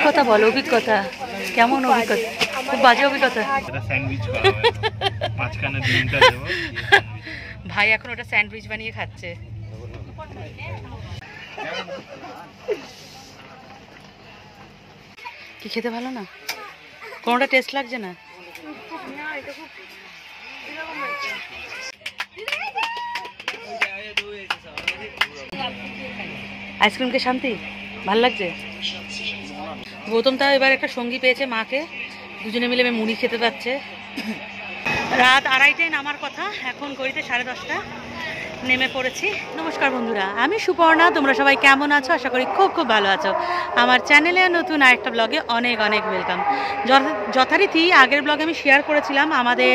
অভিজ্ঞতা বলো, অভিজ্ঞতা কেমন? অভিজ্ঞতা খুব বাজে অভিজ্ঞতা। ভাই এখন ওটা স্যান্ডউইচ বানিয়ে খাচ্ছে। কি খেতে ভালো না? কোনোটা টেস্ট লাগছে না? আইসক্রিমকে শান্তি ভাল লাগছে। গৌতম তাও এবার একটা সঙ্গী পেয়েছে, মাকে, দুজনে মিলে মুড়ি খেতে পাচ্ছে। রাত 2:30টায় নামার কথা, এখন ঘড়িতে 10:30 নেমে পড়েছি। নমস্কার বন্ধুরা, আমি সুপর্ণা। তোমরা সবাই কেমন আছো? আশা করি খুব খুব ভালো আছো। আমার চ্যানেলে নতুন আরেকটা ব্লগে অনেক অনেক ওয়েলকাম। যথারীতি আগের ব্লগে আমি শেয়ার করেছিলাম আমাদের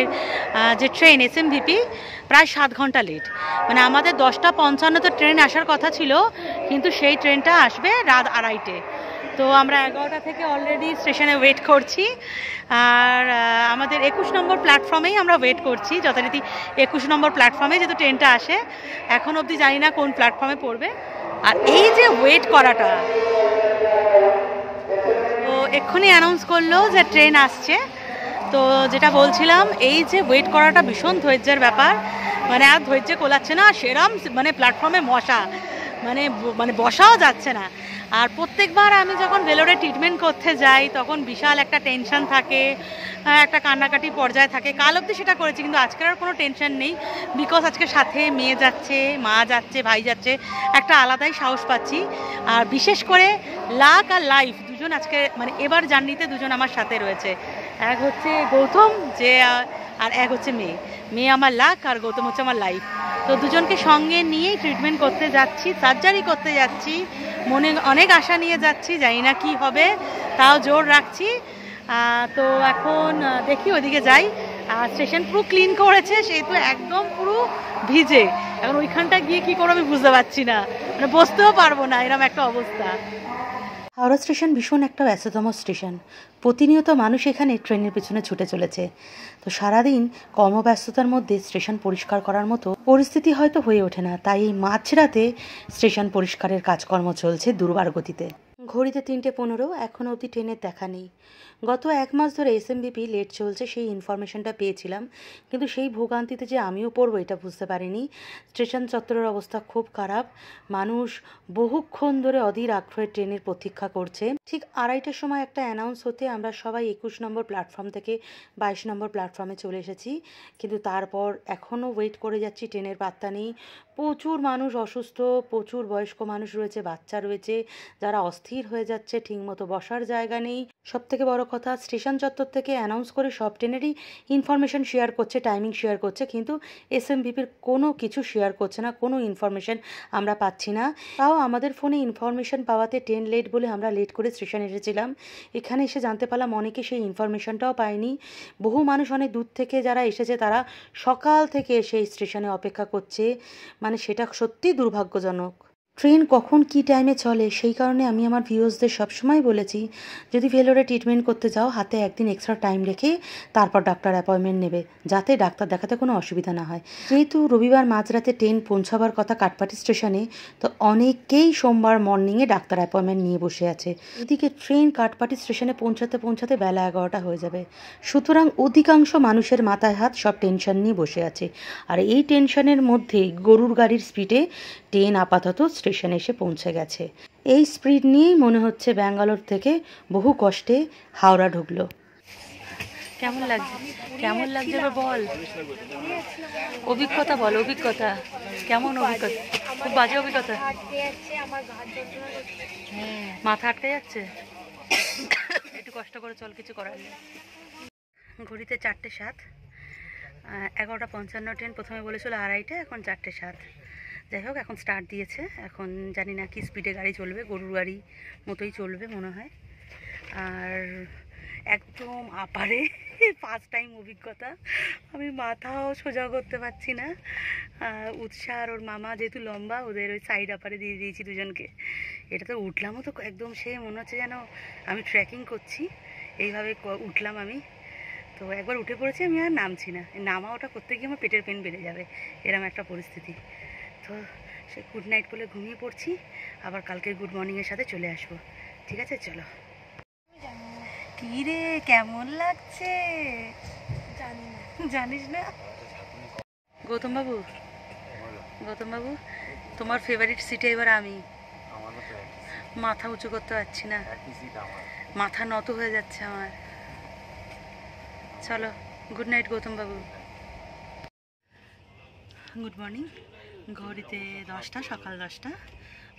যে ট্রেন এসএমভিপি প্রায় 7 ঘন্টা লেট। মানে আমাদের 10:55-তে ট্রেন আসার কথা ছিল, কিন্তু সেই ট্রেনটা আসবে রাত 2:30-টে। তো আমরা 11টা থেকে অলরেডি স্টেশনে ওয়েট করছি। আর আমাদের 21 নম্বর প্ল্যাটফর্মেই আমরা ওয়েট করছি। যথারীতি 21 নম্বর প্ল্যাটফর্মে যেহেতু ট্রেনটা আসে, এখন অবধি জানি না কোন প্ল্যাটফর্মে পড়বে। আর এই যে ওয়েট করাটা, তো এক্ষুনি অ্যানাউন্স করলো যে ট্রেন আসছে। তো যেটা বলছিলাম, এই যে ওয়েট করাটা ভীষণ ধৈর্যের ব্যাপার। মানে আর ধৈর্য কোলাচ্ছে না, সেরম মানে প্ল্যাটফর্মে মশা, মানে বসাও যাচ্ছে না। আর প্রত্যেকবার আমি যখন ভেলোরে ট্রিটমেন্ট করতে যাই তখন বিশাল একটা টেনশন থাকে, একটা কান্নাকাটি পর্যায়ে থাকে। কাল অবধি সেটা করেছি, কিন্তু আজকের আর কোনো টেনশন নেই। বিকজ আজকে সাথে মেয়ে যাচ্ছে, মা যাচ্ছে, ভাই যাচ্ছে, একটা আলাদাই সাহস পাচ্ছি। আর বিশেষ করে লাক আর লাইফ দুজন আজকে মানে এবার জার্নিতে দুজন আমার সাথে রয়েছে। এক হচ্ছে গৌতম, যে আর এক হচ্ছে মেয়ে। মেয়ে আমার লাক আর গৌতম হচ্ছে আমার লাইফ। তো দুজনকে সঙ্গে নিয়েই ট্রিটমেন্ট করতে যাচ্ছি, সার্জারি করতে যাচ্ছি। মনে অনেক আশা নিয়ে যাচ্ছি, জানি না কি হবে, তাও জোর রাখছি। তো এখন দেখি ওইদিকে যাই। স্টেশন পুরো ক্লিন করেছে, সেহেতু একদম পুরো ভিজে। এখন ওইখানটা গিয়ে কি করবো আমি বুঝতে পারছি না, মানে বসতেও পারবো না, এরকম একটা অবস্থা। হাওড়া স্টেশন ভীষণ একটা ব্যস্ততম স্টেশন। প্রতিনিয়ত মানুষ এখানে ট্রেনের পেছনে ছুটে চলেছে। তো সারাদিন কর্মব্যস্ততার মধ্যে স্টেশন পরিষ্কার করার মতো পরিস্থিতি হয়তো হয়ে ওঠে না, তাই এই মাঝরাতে স্টেশন পরিষ্কারের কাজকর্ম চলছে দুর্বার গতিতে। ঘড়িতে 3:15, এখনও অবধি ট্রেনের দেখা নেই। গত 1 মাস ধরে এসএমভিপি লেট চলছে, সেই ইনফরমেশনটা পেয়েছিলাম, কিন্তু সেই ভোগান্তিতে যে আমিও পড়বো এটা বুঝতে পারিনি। স্টেশন চত্বরের অবস্থা খুব খারাপ। মানুষ বহুক্ষণ ধরে অধীর আগ্রহে ট্রেনের প্রতীক্ষা করছে। ঠিক 2:30টার সময় একটা অ্যানাউন্স হতে আমরা সবাই 21 নম্বর প্ল্যাটফর্ম থেকে 22 নম্বর প্ল্যাটফর্মে চলে এসেছি, কিন্তু তারপর এখনও ওয়েট করে যাচ্ছি, ট্রেনের পাত্তা নেই। প্রচুর মানুষ অসুস্থ, প্রচুর বয়স্ক মানুষ রয়েছে, বাচ্চা রয়েছে, যারা অস্থির হয়ে যাচ্ছে, ঠিকমতো বসার জায়গা নেই। সবথেকে বড় কথা, স্টেশন চত্বর থেকে অ্যানাউন্স করে সব ট্রেনেরই ইনফরমেশন শেয়ার করছে, টাইমিং শেয়ার করছে, কিন্তু এসএমভিপির কোনো কিছু শেয়ার করছে না, কোনো ইনফরমেশন আমরা পাচ্ছি না। তাও আমাদের ফোনে ইনফরমেশন পাওয়াতে ট্রেন লেট বলে আমরা লেট করে স্টেশনে এসেছিলাম। এখানে এসে জানতে পারলাম অনেকে সেই ইনফরমেশনটাও পায়নি। বহু মানুষ অনেক দূর থেকে যারা এসেছে তারা সকাল থেকে সেই স্টেশনে অপেক্ষা করছে। মানে সেটা সত্যিই দুর্ভাগ্যজনক। ট্রেন কখন কী টাইমে চলে, সেই কারণে আমি আমার ভিউয়ার্সদের সবসময় বলেছি, যদি ভেলোরে ট্রিটমেন্ট করতে যাও হাতে একদিন এক্সট্রা টাইম রেখে তারপর ডাক্তার অ্যাপয়েন্টমেন্ট নেবে, যাতে ডাক্তার দেখাতে কোনো অসুবিধা না হয়। যেহেতু রবিবার মাঝরাতে ট্রেন পৌঁছাবার কথা কাটপাটি স্টেশনে, তো অনেকেই সোমবার মর্নিংয়ে ডাক্তার অ্যাপয়েন্টমেন্ট নিয়ে বসে আছে। এদিকে ট্রেন কাটপাটি স্টেশনে পৌঁছাতে পৌঁছাতে বেলা 11টা হয়ে যাবে। সুতরাং অধিকাংশ মানুষের মাথায় হাত, সব টেনশন নিয়ে বসে আছে। আর এই টেনশনের মধ্যেই গরুর গাড়ির স্পিডে ট্রেন আপাতত স্টেশনে এসে পৌঁছে গেছে। এই স্পিড নিয়েই মনে হচ্ছে ব্যাঙ্গালোর থেকে বহু কষ্টে হাওড়া ঢুকলো। কেমন লাগছে? কেমন লাগছে বল, অভিজ্ঞতা বল, অভিজ্ঞতা কেমন? অভিজ্ঞতা খুব বাজে অভিজ্ঞতা। মাথা আটকে যাচ্ছে, একটু কষ্ট করে চল, কিছু করার নেই। ঘড়িতে 4:07, 11:55 ট্রেন। প্রথমে বলেছিল 2:30, এখন 4:07। যাই হোক, এখন স্টার্ট দিয়েছে। এখন জানি না কি স্পিডে গাড়ি চলবে, গরুর গাড়ি মতোই চলবে মনে হয়। আর একদম আপারে ফার্স্ট টাইম অভিজ্ঞতা, আমি মাথাও সোজা করতে পারছি না। উৎসাহ আর ওর মামা যেহেতু লম্বা, ওদের ওই সাইড আপারে দিয়ে দিয়েছি দুজনকে। এটাতে উঠলামও তো একদম, সে মনে হচ্ছে যেন আমি ট্রেকিং করছি, এইভাবে উঠলাম আমি। তো একবার উঠে পড়েছি, আমি আর নামছি না। নামা ওটা করতে গিয়ে আমার পেটের পেন বেড়ে যাবে, এরকম একটা পরিস্থিতি। তো সে গুড নাইট বলে ঘুমিয়ে পড়ছি, আবার কালকে গুড মর্নিংয়ের সাথে চলে আসবো। ঠিক আছে, চলো। কি রে, কেমন লাগছে? জানিস না? গৌতম বাবু, তোমার ফেভারিট সিটে এবার আমি। মাথা উঁচু করতে পারছি না, মাথা নত হয়ে যাচ্ছে আমার। চলো, গুড নাইট গৌতম বাবু। Good morning. ঘড়িতে 10টা, সকাল 10টা।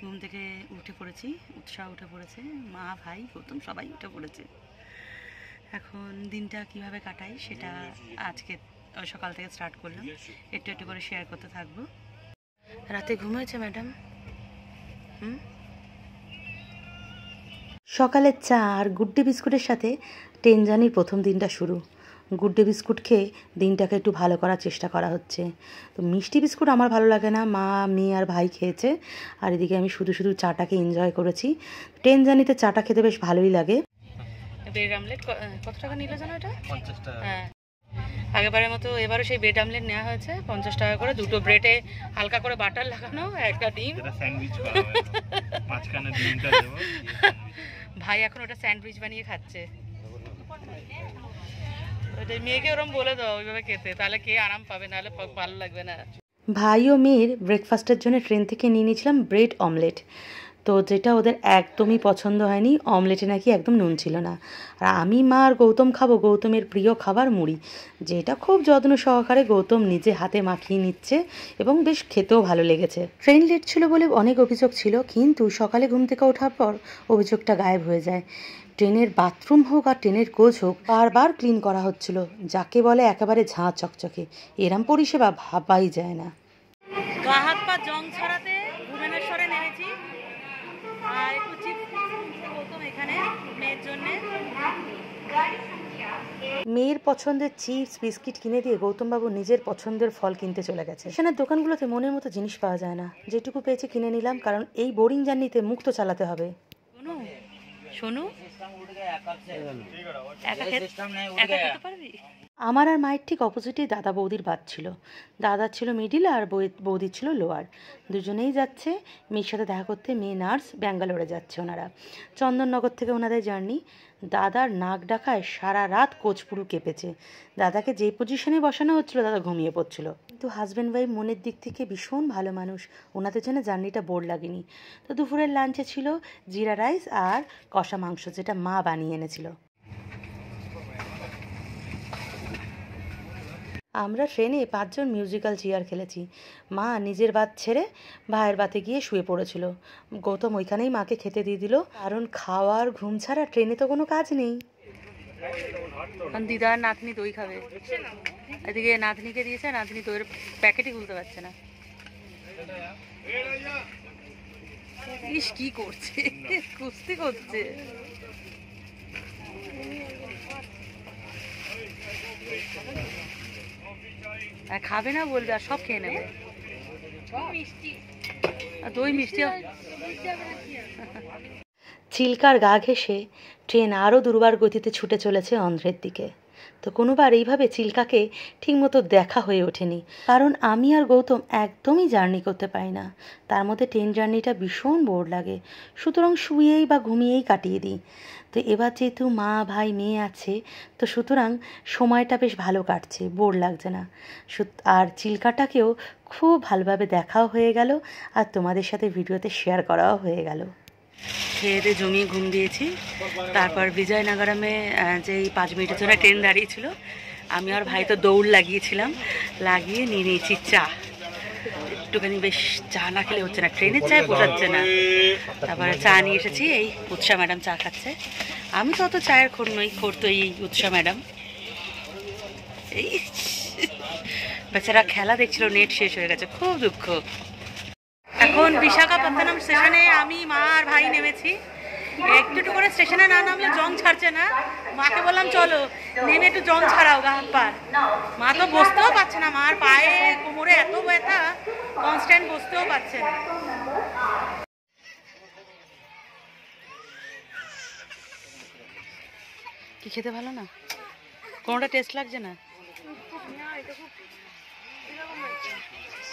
ঘুম থেকে উঠে পড়েছি, উৎসাহ উঠে পড়েছে, মা ভাই গৌতম সবাই উঠে পড়েছে। এখন দিনটা কিভাবে কাটাই সেটা আজকে সকাল থেকে স্টার্ট করলাম, একটু একটু করে শেয়ার করতে থাকবো। রাতে ঘুমিয়েছে ম্যাডাম? সকালের চা আর গুড ডে বিস্কুটের সাথে ট্রেন জার্নির প্রথম দিনটা শুরু। গুড ডে বিস্কুট খেয়ে দিনটাকে একটু ভালো করার চেষ্টা করা হচ্ছে। তো মিষ্টি বিস্কুট আমার ভালো লাগে না, মা মেয়ে আর ভাই খেয়েছে, আর এদিকে আমি শুধু শুধু চাটাকে এনজয় করেছি। ট্রেন জার্নিতে চাটা খেতে বেশ ভালোই লাগে। ব্রেড আমলেট কত টাকা নিল জানো এটা? 50 টাকা। হ্যাঁ, আগেবারের মতো এবারও সেই ব্রেড আমলেট নেওয়া হয়েছে 50 টাকা করে। দুটো ব্রেডে হালকা করে বাটার লাগানো, একটা ডিম, স্যান্ডউইচ করা হবে, মাঝখানে ডিমটা দেব। ভাই এখন ওটা স্যান্ডউইচ বানিয়ে খাচ্ছে। মেয়েকে ওরকম বলে দাও ওইভাবে খেতে, তাহলে কে আরাম পাবে, নাহলে ভালো লাগবে না। ভাই ও মেয়ের ব্রেকফাস্টের জন্য ট্রেন থেকে নিয়ে নিয়েছিলাম ব্রেড অমলেট। তো যেটা ওদের একদমই পছন্দ হয়নি, অমলেটে নাকি একদম নুন ছিল না। আর আমি, মা আর গৌতম খাবো গৌতমের প্রিয় খাবার মুড়ি, যেটা খুব যত্ন সহকারে গৌতম নিজে হাতে মাখিয়ে নিচ্ছে এবং বেশ খেতেও ভালো লেগেছে। ট্রেন লেট ছিল বলে অনেক অভিযোগ ছিল, কিন্তু সকালে ঘুম থেকে ওঠার পর অভিযোগটা গায়েব হয়ে যায়। ট্রেনের বাথরুম হোক আর ট্রেনের কোচ হোক, বারবার ক্লিন করা হচ্ছিল, যাকে বলে একেবারে ঝাঁ চকচকে। এরম পরিষেবা ভাবাই যায় না। গা হাত পা জং ছড়াতে ভুবনেশ্বরে নেমেছি, আর একটু চিপস গৌতম এখানে মেয়ের জন্য। মেয়ের পছন্দের চিপস বিস্কিট কিনে দিয়ে গৌতমবাবু নিজের পছন্দের ফল কিনতে চলে গেছে। সেখানে দোকানগুলোতে মনের মতো জিনিস পাওয়া যায় না, যেটুকু পেয়েছি কিনে নিলাম, কারণ এই বোরিং জার্নিতে মুখ তো চালাতে হবে। শোনো, আমার আর মায়ের ঠিক অপোজিটেই দাদা বৌদির বাদ ছিল। দাদার ছিল মিডিল আর বৌদির ছিল লোয়ার। দুজনেই যাচ্ছে মেয়ের সাথে দেখা করতে। মেয়ে নার্স, ব্যাঙ্গালোরে যাচ্ছে ওনারা। চন্দননগর থেকে ওনাদের জার্নি। দাদার নাক ডাকায় সারা রাত কোচ পুরো কেঁপেছে। দাদাকে যে পজিশনে বসানো হচ্ছিল দাদা ঘুমিয়ে পড়ছিল। কিন্তু হাজব্যান্ড ওয়াইফ মনের দিক থেকে ভীষণ ভালো মানুষ, ওনাদের জন্য জার্নিটা বোর লাগেনি। তো দুপুরের লাঞ্চে ছিল জিরা রাইস আর কষা মাংস, যেটা মা বানিয়ে এনেছিল। আমরা ট্রেনে 5 জন মিউজিক্যাল চেয়ার খেলেছি। মা নিজের বাত ছেড়ে ভাইয়ের বাতে গিয়ে শুয়ে পড়েছিল। গৌতম ওইখানেই মাকে খেতে দিয়ে দিল, কারণ খাওয়ার ঘুম ছাড়া ট্রেনে তো কোনো কাজ নেই। দিদার নাতনি দই খাবে, এদিকে নাতনিকে দিয়েছে, নাতনি দইয়ের প্যাকেটই খুলতে পারছে না। ইস কি করছে, কুস্তি করছে। খাবে না বলবে, আর সব খেয়ে নেবে। দই মিষ্টি। চিল্কার গা ঘেঁষে ট্রেন আরও দুর্বার গতিতে ছুটে চলেছে অন্ধ্রের দিকে। তো কোনোবার এইভাবে চিল্কাকে ঠিকমতো দেখা হয়ে ওঠেনি, কারণ আমি আর গৌতম একদমই জার্নি করতে পারি না। তার মধ্যে ট্রেন জার্নিটা ভীষণ বোর লাগে, সুতরাং শুয়েই বা ঘুমিয়েই কাটিয়ে দিই। তো এবার যেহেতু মা ভাই মেয়ে আছে, তো সুতরাং সময়টা বেশ ভালো কাটছে, বোর লাগছে না। আর চিল্কাটাকেও খুব ভালোভাবে দেখাও হয়ে গেল, আর তোমাদের সাথে ভিডিওতে শেয়ার করাও হয়ে গেল। খেয়ে দিয়ে জমিয়ে ঘুম দিয়েছি। তারপর বিজয়নগরমে যেই 5 মিনিটের জন্য ট্রেন দাঁড়িয়েছিল, আমি আর ভাই তো দৌড় লাগিয়েছিলাম, লাগিয়ে নিয়ে নিয়েছি চা। একটুখানি বেশ চা না খেলে হচ্ছে না, ট্রেনের চায় পোষাচ্ছে না। তারপরে চা নিয়ে এসেছি, এই উৎসা ম্যাডাম চা খাচ্ছে। আমি তো অত চায়ের খোর নই, খোর তো এই উৎসা ম্যাডাম। এই বেচারা খেলা দেখছিল, নেট শেষ হয়ে গেছে, খুব দুঃখ। এখন বিশাখাপত্তনম স্টেশনে আমি, মা আর ভাই নেমেছি। একটু একটু করে স্টেশনে না নামলে জং ছাড়ছে না। মাকে বললাম চলো নেমে একটু জং ছাড়াও গা হাত পা। মা তো বসতেও পারছে না, মার পায়ে কোমরে এত ব্যথা, কনস্ট্যান্ট বসতেও পারছে না। কি খেতে ভালো না? কোনোটা টেস্ট লাগছে না?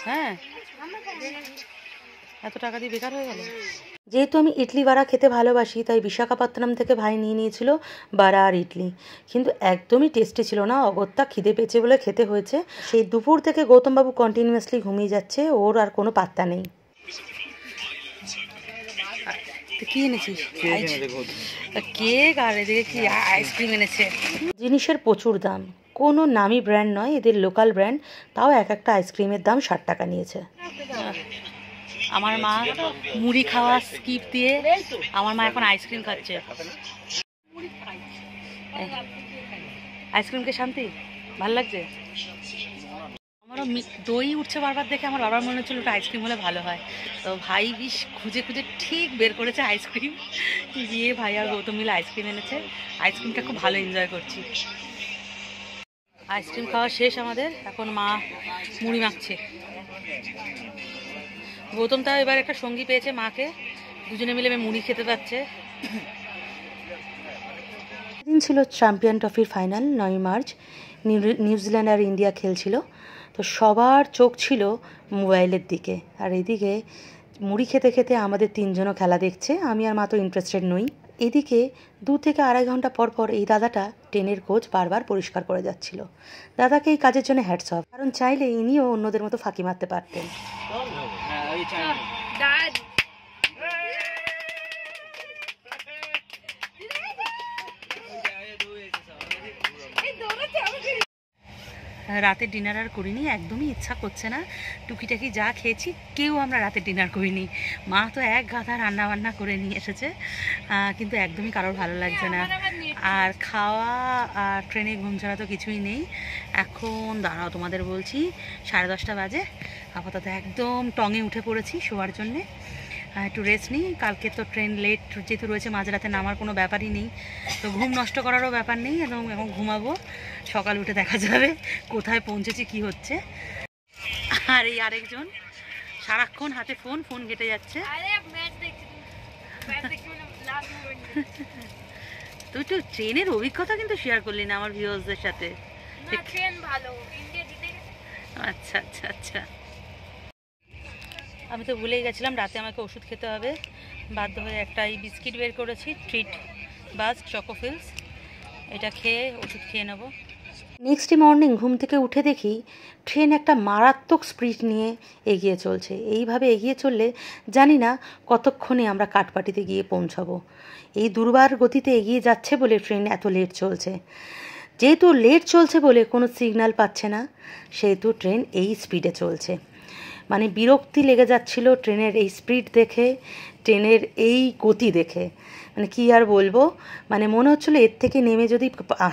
হ্যাঁ, এত টাকা দিয়ে বেকার হয়ে গেল। যেহেতু আমি ইডলি বড়া খেতে ভালোবাসি, তাই বিশাখাপত্তনম থেকে ভাই নিয়ে নিয়েছিল বড়া আর ইডলি, কিন্তু একদমই টেস্টি ছিল না। অগত্যা খিদে পেয়েছে বলে খেতে হয়েছে। সেই দুপুর থেকে গৌতমবাবু কন্টিনিউয়াসলি ঘুমিয়ে যাচ্ছে, ওর আর কোনো পাত্তা নেই। কি এনেছিস? কেক, আর এদিকে কি আইসক্রিম এনেছে। জিনিসের প্রচুর দাম, কোনো নামি ব্র্যান্ড নয়, এদের লোকাল ব্র্যান্ড, তাও এক একটা আইসক্রিমের দাম 60 টাকা নিয়েছে। আমার মা মুড়ি খাওয়া স্কিপ দিয়ে আমার মা এখন আইসক্রিম খাচ্ছে। আইসক্রিমকে শান্তি ভাল লাগছে। আমারও দই উঠছে বারবার দেখে আমার বাবার মনে হচ্ছিল ওটা আইসক্রিম হলে ভালো হয়। তো ভাই বিষ খুঁজে খুঁজে ঠিক বের করেছে আইসক্রিম, গিয়ে ভাই আর গৌতম মিলে আইসক্রিম এনেছে। আইসক্রিমটা খুব ভালো এনজয় করছি। আইসক্রিম খাওয়া শেষ আমাদের, এখন মা মুড়ি মাখছে। গৌতম তাও এবার একটা সঙ্গী পেয়েছে মাকে, দুজনে মিলে মুড়ি খেতে পাচ্ছে। দিন ছিল চ্যাম্পিয়ন ট্রফির ফাইনাল, 9 মার্চ নিউজিল্যান্ড আর ইন্ডিয়া খেলছিল। তো সবার চোখ ছিল মোবাইলের দিকে, আর এদিকে মুড়ি খেতে খেতে আমাদের 3 জনও খেলা দেখছে। আমি আর মা তো ইন্টারেস্টেড নই। এদিকে 2 থেকে আড়াই ঘন্টা পর পর এই দাদাটা ট্রেনের কোচ বারবার পরিষ্কার করে যাচ্ছিল। দাদাকে এই কাজের জন্য হ্যাটস অফ, কারণ চাইলে ইনিও অন্যদের মতো ফাঁকি মারতে পারতেন। রাতে ডিনার আর করিনি, একদমই ইচ্ছা করছে না। টুকিটাকি যা খেয়েছি, কেউ আমরা রাতে ডিনার করিনি। মা তো এক গাদা রান্না বান্না করে নিয়ে এসেছে, কিন্তু একদমই কারোর ভালো লাগছে না। আর খাওয়া আর ট্রেনে ঘুম ছাড়া তো কিছুই নেই। এখন দাঁড়াও তোমাদের বলছি, 10:30 বাজে। আপাতত একদম টঙে উঠে পড়েছি শোয়ার জন্যে। একটু রেস্ট নিই, কালকে তো ট্রেন লেট যেহেতু রয়েছে, মাঝরাতে নামার কোনো ব্যাপারই নেই, তো ঘুম নষ্ট করারও ব্যাপার নেই। এবং এখন ঘুমাবো, সকাল উঠে দেখা যাবে কোথায় পৌঁছেছি কি হচ্ছে। আর এই আরেকজন সারাক্ষণ হাতে ফোন ঘেটে যাচ্ছে। তুই তো ট্রেনের অভিজ্ঞতা কিন্তু শেয়ার করলি না আমার ভিউয়ার্সদের সাথে। আচ্ছা আচ্ছা আচ্ছা, আমি তো ভুলেই গেছিলাম রাতে আমাকে ওষুধ খেতে হবে। বাধ্য হয়ে একটা এই বিস্কিট বের করেছি, ট্রিট বাস চকোফিলস, এটা খেয়ে ওষুধ খেয়ে নেব। নেক্সট ডে মর্নিং ঘুম থেকে উঠে দেখি ট্রেন একটা মারাত্মক স্পিড নিয়ে এগিয়ে চলছে। এইভাবে এগিয়ে চললে জানি না কতক্ষণে আমরা কাঠপাটিতে গিয়ে পৌঁছাবো। এই দুর্বার গতিতে এগিয়ে যাচ্ছে বলে ট্রেন এত লেট চলছে। যেহেতু লেট চলছে বলে কোনো সিগন্যাল পাচ্ছে না, সেহেতু ট্রেন এই স্পিডে চলছে। মানে বিরক্তি লেগে যাচ্ছিল ট্রেনের এই স্পিড দেখে, ট্রেনের এই গতি দেখে। মানে কি আর বলবো, মানে মনে হচ্ছিলো এর থেকে নেমে যদি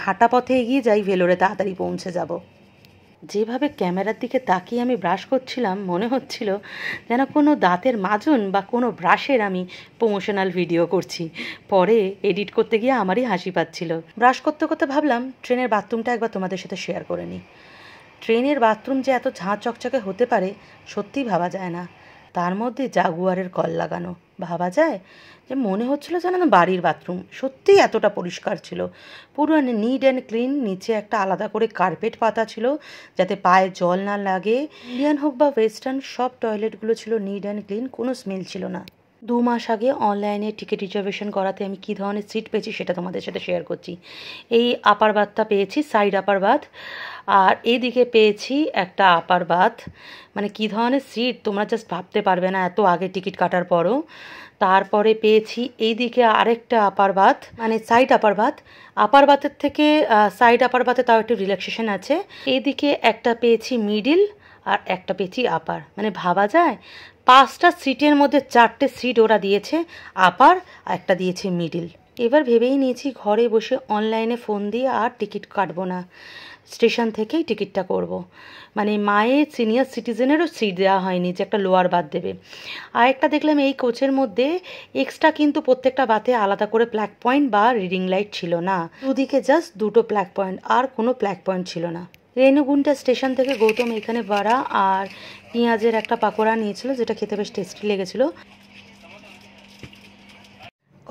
হাঁটা পথে এগিয়ে যাই, ভেলোরে তাড়াতাড়ি পৌঁছে যাব। যেভাবে ক্যামেরার দিকে তাকিয়ে আমি ব্রাশ করছিলাম, মনে হচ্ছিল যেন কোনো দাঁতের মাজন বা কোনো ব্রাশের আমি প্রমোশনাল ভিডিও করছি। পরে এডিট করতে গিয়ে আমারই হাসি পাচ্ছিল। ব্রাশ করতে করতে ভাবলাম ট্রেনের বাথরুমটা একবার তোমাদের সাথে শেয়ার করে নিই। ট্রেনের বাথরুম যে এত ঝাঁ চকচকে হতে পারে সত্যিই ভাবা যায় না। তার মধ্যে জাগুয়ারের কল লাগানো, ভাবা যায় যে মনে হচ্ছিল যেন বাড়ির বাথরুম। সত্যিই এতটা পরিষ্কার ছিল, পুরো নিট অ্যান্ড ক্লিন। নিচে একটা আলাদা করে কার্পেট পাতা ছিল যাতে পায়ে জল না লাগে। ইন্ডিয়ান হোক বা ওয়েস্টার্ন, সব টয়লেটগুলো ছিল নিট অ্যান্ড ক্লিন, কোনো স্মেল ছিল না। 2 মাস আগে অনলাইনে টিকিট রিজার্ভেশন করাতে আমি কী ধরনের সিট পেয়েছি সেটা তোমাদের সাথে শেয়ার করছি। এই আপার বাথটা পেয়েছি, সাইড আপার বাথ, আর এইদিকে পেয়েছি একটা আপার বাথ। মানে কী ধরনের সিট তোমরা জাস্ট ভাবতে পারবে না এত আগে টিকিট কাটার পরও। তারপরে পেয়েছি এইদিকে আরেকটা আপার বাথ, মানে সাইড আপার বাথ। আপার বাথের থেকে সাইড আপার বাথে তাও একটু রিল্যাক্সেশন আছে। এইদিকে একটা পেয়েছি মিডিল, আর একটা পেয়েছি আপার। মানে ভাবা যায় 5টা সিটের মধ্যে 4টে সিট ওরা দিয়েছে আপার, আর একটা দিয়েছে মিডিল। এবার ভেবেই নিয়েছি ঘরে বসে অনলাইনে ফোন দিয়ে আর টিকিট কাটবো না, স্টেশন থেকেই টিকিটটা করব। মানে মায়ের সিনিয়র সিটিজেনেরও সিট দেওয়া হয়নি যে একটা লোয়ার বাথ দেবে। আর একটা দেখলাম এই কোচের মধ্যে এক্সট্রা কিন্তু প্রত্যেকটা বাথে আলাদা করে প্ল্যাক পয়েন্ট বা রিডিং লাইট ছিল না। দুদিকে জাস্ট 2টো প্ল্যাক পয়েন্ট, আর কোনো প্ল্যাক পয়েন্ট ছিল না। রেণুগুন্টা স্টেশন থেকে গৌতম এখানে বড়া আর পেঁয়াজের একটা পাকোড়া নিয়েছিল, যেটা খেতে বেশ টেস্টি লেগেছিল।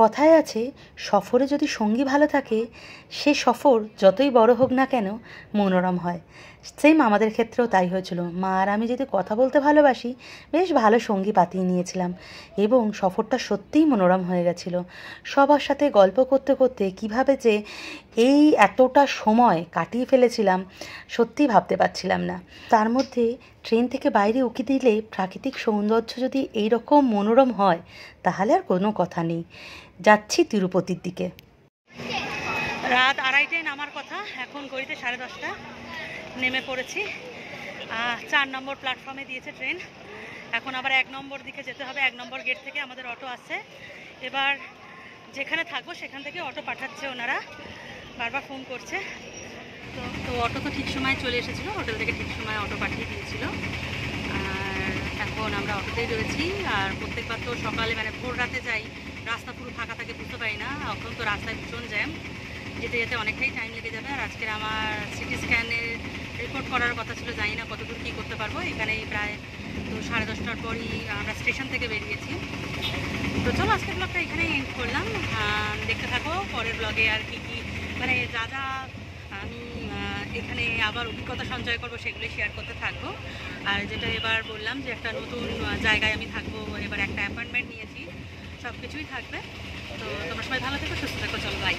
কথায় আছে, সফরে যদি সঙ্গী ভালো থাকে সে সফর যতই বড় হোক না কেন মনোরম হয়। সেম আমাদের ক্ষেত্রেও তাই হয়েছিল। মা আর আমি যদি কথা বলতে ভালোবাসি, বেশ ভালো সঙ্গী পাতিয়ে নিয়েছিলাম এবং সফরটা সত্যিই মনোরম হয়ে গেছিল। সবার সাথে গল্প করতে করতে কিভাবে যে এই এতটা সময় কাটিয়ে ফেলেছিলাম সত্যিই ভাবতে পারছিলাম না। তার মধ্যে ট্রেন থেকে বাইরে উঁকি দিলে প্রাকৃতিক সৌন্দর্য যদি এইরকম মনোরম হয় তাহলে আর কোনো কথা নেই। যাচ্ছি তিরুপতির দিকে। রাত 2:30টায় নামার কথা, এখন ঘড়িতে 10:30। নেমে পড়েছি। 4 নম্বর প্ল্যাটফর্মে দিয়েছে ট্রেন। এখন আবার 1 নম্বর দিকে যেতে হবে। 1 নম্বর গেট থেকে আমাদের অটো আসছে। এবার যেখানে থাকবো সেখান থেকে অটো পাঠাচ্ছে ওনারা, বারবার ফোন করছে। তো অটো তো ঠিক সময় চলে এসেছিলো, হোটেল থেকে ঠিক সময় অটো পাঠিয়ে দিয়েছিল। আর এখন আমরা অটোতেই রয়েছি। আর প্রত্যেকবার তো সকালে মানে ভোর রাতে যাই, রাস্তা পুরো ফাঁকা থাকে, বুঝতে পারি না। এখন তো রাস্তায় ভীষণ জ্যাম, যেতে যেতে অনেকটাই টাইম লেগে যাবে। আর আজকের আমার সিটি স্ক্যানের রিপোর্ট করার কথা ছিল, জানি না কতদূর কী করতে পারবো। এখানেই প্রায় তো 10:30টার পরই আমরা স্টেশন থেকে বেরিয়েছি। তো চলো আজকের ব্লগটা এখানেই এন্ড করলাম। দেখতে থাকো পরের ব্লগে আর কি কি মানে যা যা আমি এখানে আবার অভিজ্ঞতা সঞ্চয় করবো সেগুলোই শেয়ার করতে থাকবো। আর যেটা এবার বললাম যে একটা নতুন জায়গায় আমি থাকবো, এবার একটা অ্যাপয়েন্টমেন্ট নিয়েছি, সব কিছুই থাকবে। তো তোমরা সবাই ভালো থেকো, সুস্থ থেকো। চলো বাই।